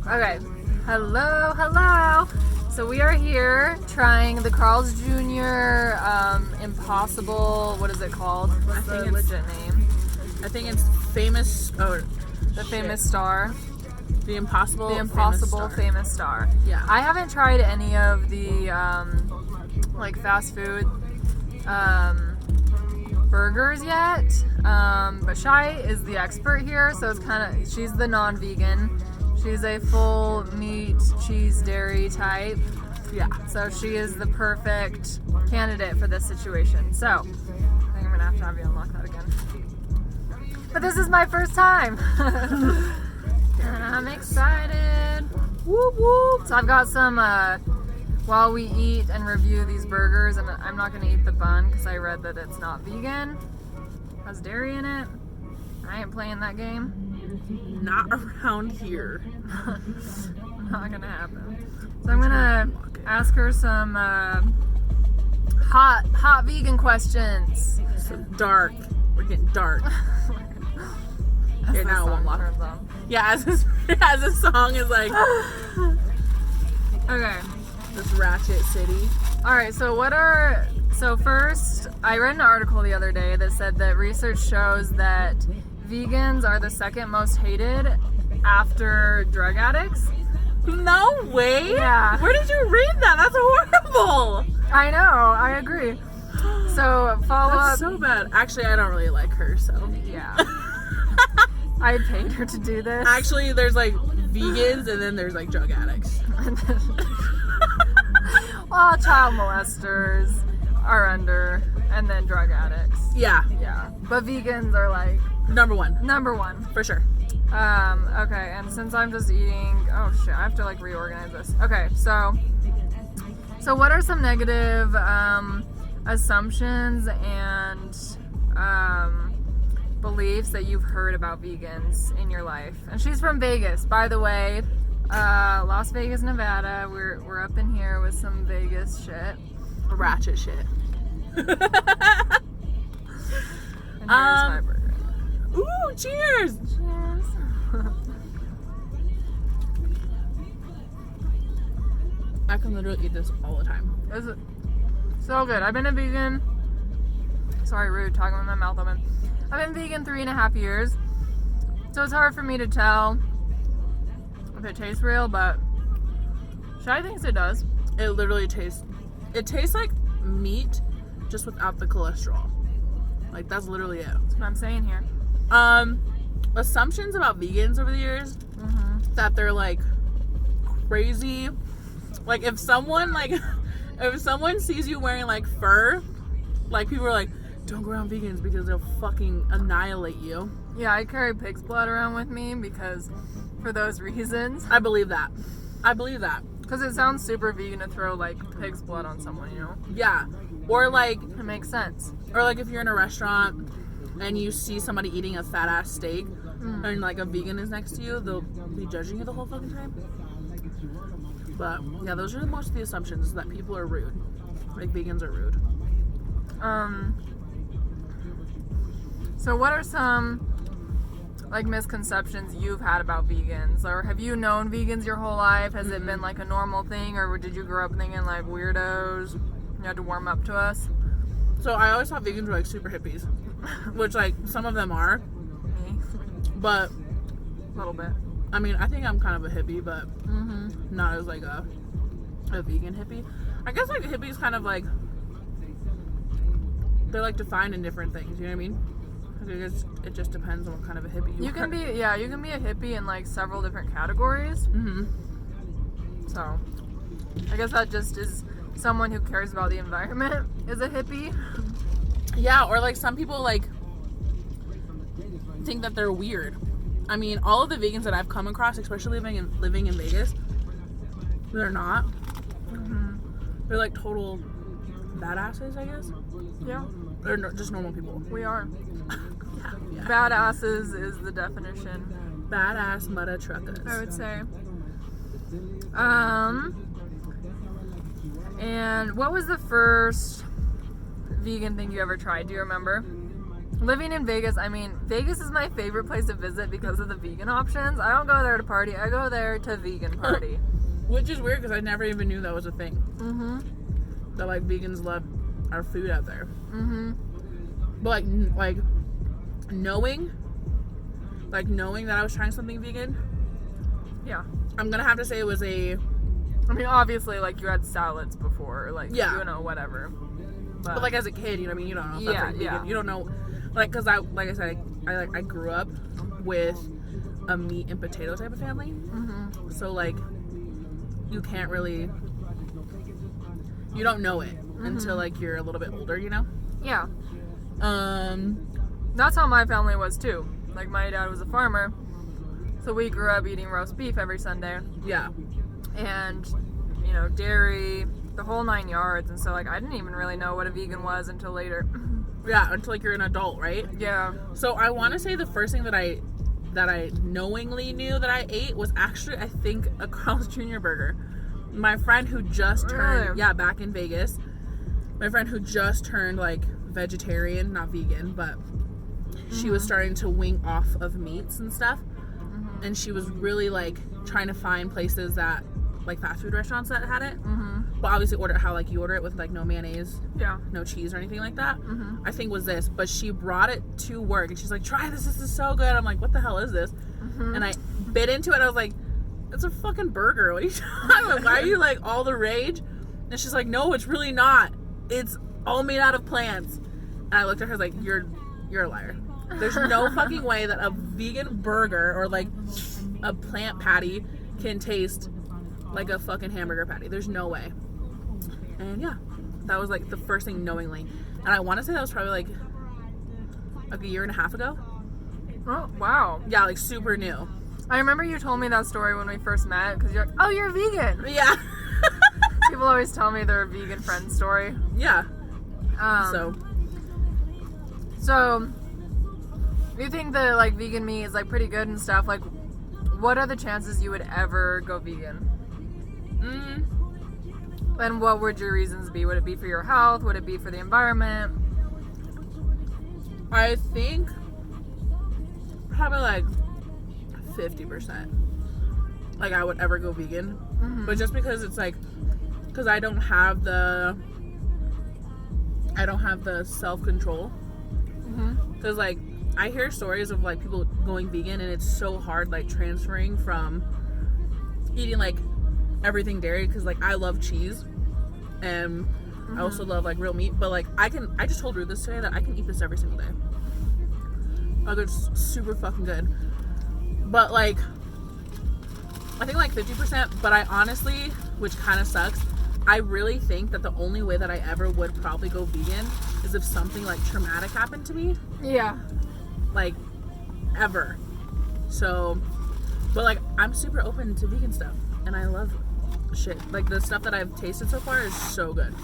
Okay. Hello. So we are here trying the Carl's Jr. Impossible. What is it called? What's the legit name? I think it's famous. Oh, the famous star. The Impossible Famous Star. Yeah. I haven't tried any of the like fast food burgers yet. But Shai is the expert here, so it's kind of, she's the non-vegan. She's a full meat, cheese, dairy type. Yeah. So she is the perfect candidate for this situation. So I think I'm gonna have you unlock that again. But this is my first time. And I'm excited. Whoop whoop. So I've got some while we eat and review these burgers, and I'm not gonna eat the bun because I read that it's not vegan. It has dairy in it. I ain't playing that game. Not around here. Not gonna happen. So I'm gonna ask her some hot vegan questions. So dark. We're getting dark. Here now, one lock. Yeah, as this song is like. Okay. This Ratchet City. All right. So first, I read an article the other day that said that research shows that vegans are the second most hated after drug addicts. No way! Yeah. Where did you read that? That's horrible! I know, I agree. So follow up. That's so bad. Actually, I don't really like her, so. Yeah. I paid her to do this. Actually, there's like vegans and then there's like drug addicts. Well, child molesters are under, and then drug addicts. Yeah. Yeah. But vegans are like Number one. For sure. Okay, and since I'm just eating, oh shit, I have to like reorganize this. Okay, so what are some negative assumptions and beliefs that you've heard about vegans in your life? And she's from Vegas, by the way, Las Vegas, Nevada. We're up in here with some Vegas shit, Ratchet shit. And here's my burger. Ooh, cheers! Cheers. I can literally eat this all the time. Is it so good? I've been a vegan. Sorry, rude, talking with my mouth open. I've been vegan 3.5 years, so it's hard for me to tell if it tastes real, but Shai thinks it does. It literally tastes. It tastes like meat, just without the cholesterol. Like that's literally it. That's what I'm saying here. Assumptions about vegans over the years that they're like crazy. Like if someone sees you wearing like fur, like people are like, don't go around vegans because they'll fucking annihilate you. Yeah, I carry pig's blood around with me because for those reasons. I believe that. Because it sounds super vegan to throw like pig's blood on someone, you know? Yeah. Or like it makes sense. Or like if you're in a restaurant and you see somebody eating a fat ass steak and like a vegan is next to you, they'll be judging you the whole fucking time. But yeah, those are most of the assumptions, that people are rude. Like vegans are rude. So what are some like misconceptions you've had about vegans? Or have you known vegans your whole life? Has it been like a normal thing, or did you grow up thinking like weirdos? You had to warm up to us? So I always thought vegans were like super hippies, which like some of them are, Me. but A little bit. I mean, I think I'm kind of a hippie, but not as like a vegan hippie. I guess like a hippie is kind of like, they're like defined in different things, you know what I mean? It just depends on what kind of a hippie you are. Can be a hippie in like several different categories. So I guess that just is someone who cares about the environment is a hippie. Yeah, or like some people like think that they're weird. I mean, all of the vegans that I've come across, especially living in Vegas, they're not. They're like total badasses, I guess. Yeah. They're just normal people. We are. Yeah. Badasses is the definition. Badass mudda truckers, I would say. And what was the first vegan thing you ever tried? Do you remember? living in Vegas, I mean, Vegas is my favorite place to visit because of the vegan options. I don't go there to party. I go there to vegan party. Which is weird because I never even knew that was a thing. Mm-hmm. That, like, vegans love our food out there. Mm-hmm. But, like knowing that I was trying something vegan, Yeah. I'm gonna have to say it was I mean, obviously, like, you had salads before, like, Yeah. you know, whatever. But like, as a kid, you know what I mean? You don't know if that's, like, vegan. Yeah. You don't know, like, because like I said, I grew up with a meat and potato type of family. Mm-hmm. So, like, you can't really, you don't know it until, like, you're a little bit older, you know? Yeah. That's how my family was, too. Like, my dad was a farmer, so we grew up eating roast beef every Sunday. Yeah. And, you know, dairy, the whole 9 yards. And so, like, I didn't even really know what a vegan was until later. Yeah, until, like, you're an adult, right? Yeah. So I want to say the first thing that I knowingly knew that I ate was actually, I think, a Carl's Jr. burger. My friend who just turned, Really? yeah, back in Vegas, my friend who just turned, like, vegetarian, not vegan, but she was starting to wing off of meats and stuff. And she was really, like, trying to find places that, like, fast food restaurants that had it. But obviously order how, like, you order it with, like, no mayonnaise, Yeah. no cheese or anything like that. I think was this. But she brought it to work and she's like, try this is so good. I'm like, what the hell is this? And I bit into it and I was like, it's a fucking burger. What are you talking about? Why are you, like, all the rage? And she's like, no, it's really not. It's all made out of plants. And I looked at her like, you're a liar. There's no fucking way that a vegan burger or, like, a plant patty can taste like a fucking hamburger patty. There's no way. And yeah, that was, like, the first thing knowingly. And I want to say that was probably like a year and a half ago. Oh, wow. Yeah, like, super new. I remember you told me that story when we first met, because you're like, oh, you're vegan. Yeah. People always tell me their vegan friend story. Yeah. So you think that, like, vegan meat is, like, pretty good and stuff. Like, what are the chances you would ever go vegan? And what would your reasons be? Would it be for your health? Would it be for the environment? I think probably like 50%. Like, I would ever go vegan. But just because it's like, because I don't have the self-control. Because, like, I hear stories of, like, people going vegan and it's so hard, like, transferring from eating, like, everything dairy, because, like, I love cheese and I also love, like, real meat, but, like, I just told Ruth this today that I can eat this every single day. Like, it's super fucking good. But, like, I think, like, 50%, but I honestly, which kind of sucks, I really think that the only way that I ever would probably go vegan is if something, like, traumatic happened to me. Yeah. Like, ever. So, but, like, I'm super open to vegan stuff, and I love shit. Like, the stuff that I've tasted so far is so good.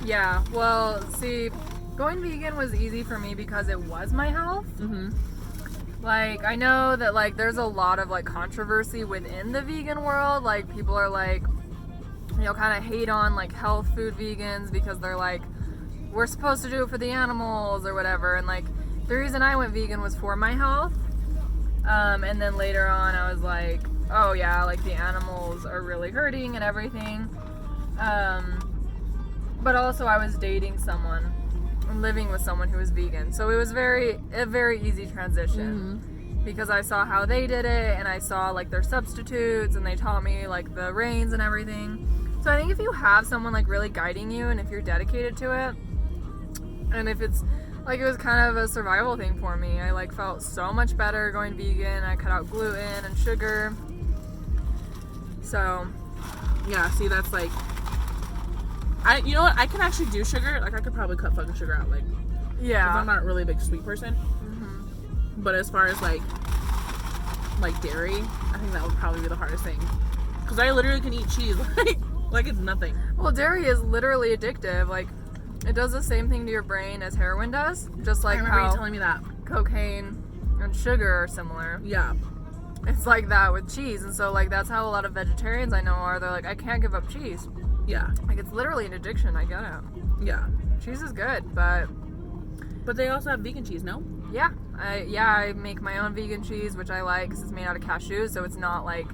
Yeah. Well, see, going vegan was easy for me because it was my health. Like, I know that, like, there's a lot of, like, controversy within the vegan world. Like, people are, like, you know, kind of hate on, like, health food vegans because they're like, we're supposed to do it for the animals or whatever. And, like, the reason I went vegan was for my health. And then later on I was like, oh yeah, like, the animals are really hurting and everything. But also I was dating someone and living with someone who was vegan. So it was a very easy transition because I saw how they did it and I saw, like, their substitutes and they taught me, like, the reins and everything. So I think if you have someone, like, really guiding you and if you're dedicated to it, and if it's, like, it was kind of a survival thing for me. I, like, felt so much better going vegan. I cut out gluten and sugar. So, Yeah, see, that's, like, you know what, I can actually do sugar. Like, I could probably cut fucking sugar out, like, 'cause yeah. I'm not really a big sweet person. But as far as, like, dairy, I think that would probably be the hardest thing. Because I literally can eat cheese, like it's nothing. Well, dairy is literally addictive. Like, it does the same thing to your brain as heroin does. Just like I remember how you telling me that. cocaine and sugar are similar. Yeah. It's like that with cheese. And so, like, that's how a lot of vegetarians I know are. They're like, I can't give up cheese. Yeah. Like, it's literally an addiction. I get it. Yeah. Cheese is good, but But they also have vegan cheese, no? Yeah, I make my own vegan cheese, which I like because it's made out of cashews, so it's not like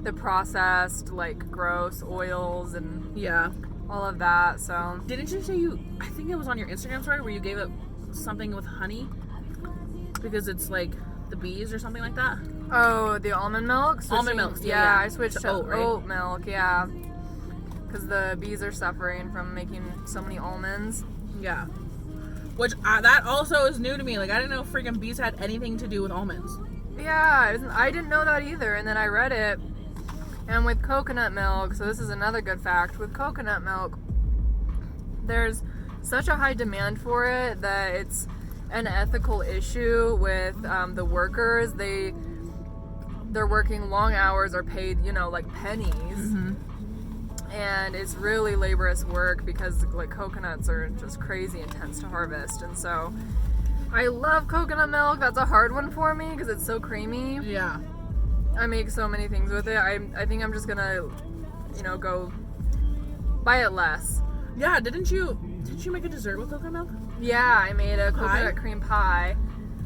the processed, like gross oils and Yeah. all of that. So Didn't you say I think it was on your Instagram story where you gave it something with honey because it's like the bees or something like that? oh, the almond milk. Almond milk, Yeah, yeah. I switched To to oat, right? oat milk. Yeah, because the bees are suffering from making so many almonds. Yeah. Which that also is new to me. Like I didn't know freaking bees had anything to do with almonds. Yeah, I didn't know that either, and then I read it. And with coconut milk, so this is another good fact, with coconut milk, there's such a high demand for it that it's an ethical issue with the workers. They're working long hours or paid, like pennies. Mm-hmm. And it's really laborious work because like coconuts are just crazy intense to harvest. And so I love coconut milk. That's a hard one for me because it's so creamy. Yeah. I make so many things with it. I think I'm just gonna, go buy it less. Yeah, didn't you make a dessert with coconut milk? Yeah, I made a coconut Pie? cream pie.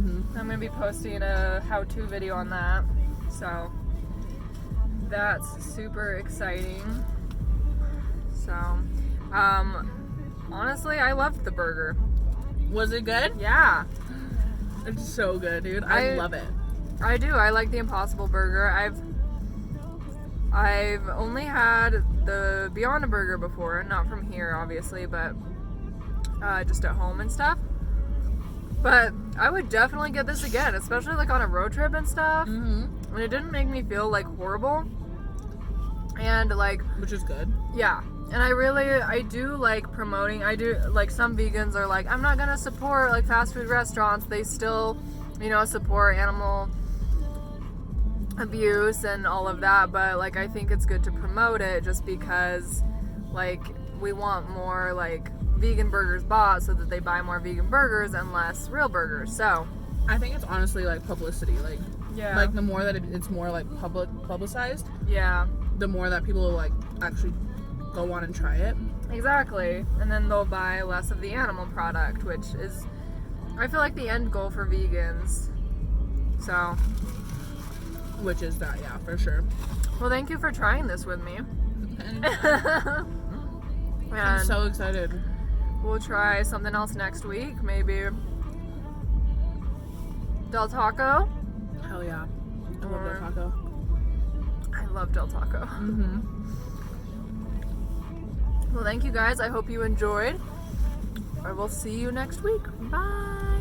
Mm-hmm. I'm gonna be posting a how-to video on that. So that's super exciting. So, honestly, I loved the burger. Was it good? Yeah, It's so good, dude. I love it. I do. I like the Impossible Burger. I've only had the Beyond a Burger before, not from here, obviously, but just at home and stuff. But I would definitely get this again, especially like on a road trip and stuff. Mm-hmm. And it didn't make me feel like horrible. And like, Which is good. yeah. And I do like promoting. I do like some vegans are like, I'm not gonna support like fast food restaurants. They still, support animal abuse and all of that. But like, I think it's good to promote it just because like we want more like vegan burgers bought so that they buy more vegan burgers and less real burgers. So I think it's honestly like publicity. Like, yeah, like the more that it's more like publicized, yeah, the more that people will like actually go on and try it. exactly. And then they'll buy less of the animal product, which is, I feel like, the end goal for vegans. So, Which is that, yeah, for sure. well, thank you for trying this with me. I'm And so excited. we'll try something else next week. Maybe Del Taco. Hell yeah. I love Or- that taco. I love Del Taco. Mm-hmm. Well, thank you guys. I hope you enjoyed. I will see you next week. Bye.